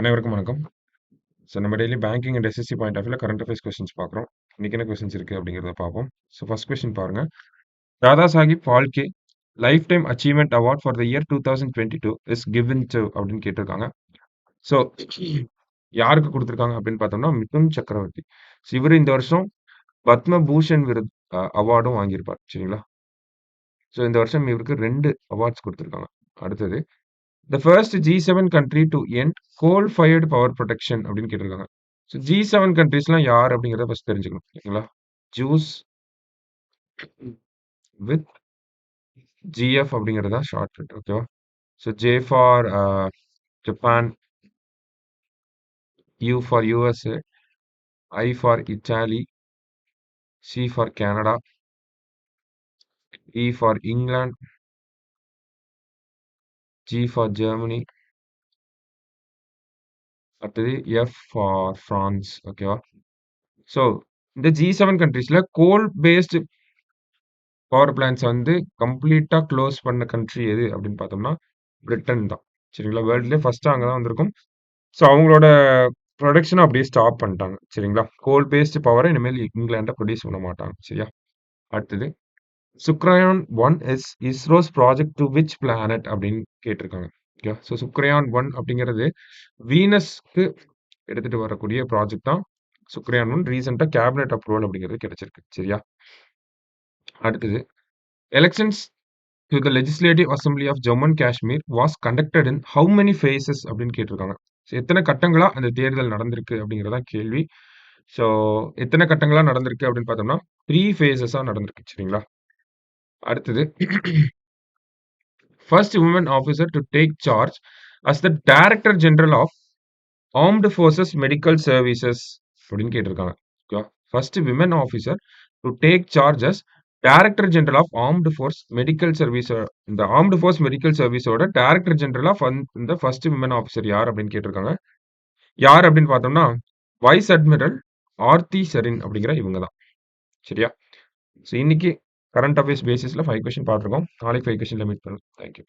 அனைவருக்கும் வணக்கம். நம்ம daily banking and SSC point of வியூல கரண்ட் அஃபேர்ஸ் கொஸ்டின்ஸ் பார்க்குறோம். இன்னைக்கு என்ன கொஸ்டின்ஸ் இருக்கு அப்படிங்கிறத பார்ப்போம். ஃபர்ஸ்ட் கொஸ்டின் பாருங்க. Dada Saheb Phalke lifetime achievement award for the year 2022 is given to அப்படின்னு கேட்டிருக்காங்க. ஸோ யாருக்கு கொடுத்துருக்காங்க அப்படின்னு பார்த்தோம்னா மிதுன் சக்கரவர்த்தி. இவர் இந்த வருஷம் பத்ம பூஷன் விருது அவார்டும் வாங்கியிருப்பார். சரிங்களா? ஸோ இந்த வருஷம் இவருக்கு 2 அவார்ட்ஸ் கொடுத்துருக்காங்க. அடுத்தது the first G7 country to end goal fired power protection அப்படின்னு கேட்டிருக்காங்க. ஸோ G7 கண்ட்ரீஸ்லாம் யார் அப்படிங்கிறத ஃபர்ஸ்ட் தெரிஞ்சுக்கணும். ஓகேங்களா? ஜூஸ் வித் ஜிஎஃப் அப்படிங்கிறது தான் ஷார்ட். ஓகேவா? So J for Japan, you for USA, I for Italy, C for Canada, E for England, G for Germany, அடுத்தது எஃப் ஃபார் ஃப்ரான்ஸ். ஓகேவா? ஸோ இந்த G7 கண்ட்ரீஸ்ல கோல் பேஸ்டு பவர் பிளான்ட்ஸ் வந்து கம்ப்ளீட்டா க்ளோஸ் பண்ண country எது அப்படின்னு பார்த்தோம்னா பிரிட்டன் தான். சரிங்களா? வேர்ல்ட்லேயே ஃபர்ஸ்ட் அங்கே தான் வந்திருக்கும். ஸோ அவங்களோட ப்ரொடக்ஷனை அப்படியே ஸ்டாப் பண்ணிட்டாங்க. சரிங்களா? கோல் பேஸ்டு பவரை இனிமேல் இங்கிலாண்டை ப்ரொடியூஸ் பண்ண மாட்டாங்க. சரியா? அடுத்தது Shukrayaan 1 is ISRO's project to which planet அப்படின்னு கேட்டிருக்காங்க. ஓகே. ஸோ சுக்ரயான் 1 அப்படிங்கிறது வீனஸ்க்கு எடுத்துட்டு வரக்கூடிய ப்ராஜெக்ட் தான் சுக்ரயான் 1. ரீசெண்டாக கேபினட் அப்ரூவல் அப்படிங்கிறது கிடைச்சிருக்கு. சரியா? அடுத்தது elections to the Legislative Assembly of Jammu and Kashmir was conducted in how many phases அப்படின்னு கேட்டிருக்காங்க. ஸோ எத்தனை கட்டங்களா அந்த தேர்தல் நடந்திருக்கு அப்படிங்கிறதா கேள்வி. ஸோ எத்தனை கட்டங்களா நடந்திருக்கு அப்படின்னு பார்த்தோம்னா 3 phases-ஆ நடந்திருக்கு. சரிங்களா? அடுத்தது first women officer to take charge as the Director General of Armed Forces Medical Services அப்படின்னு கேட்டிருக்காங்க. ஓகேவா? First women officer to take charge as director general of armed force medical service. இந்த ஆர்ம்டு ஃபோர்ஸ் மெடிக்கல் சர்வீஸோட director general of இந்த first women officer யார் அப்படின்னு கேட்டிருக்காங்க. யார் அப்படின்னு பார்த்தோம்னா வைஸ் அட்மிரல் ஆர்த்தி சரின் அப்படிங்கிற இவங்க தான். சரியா? ஸோ இன்னைக்கு கரண்ட் அஃபேர்ஸ் பேசிஸ்ல 5 கொஸ்டின் பார்த்துருக்கோம். நாளைக்கு 5 கொஸ்டின்ல மீட் பண்ணுவோம். தேங்க்யூ.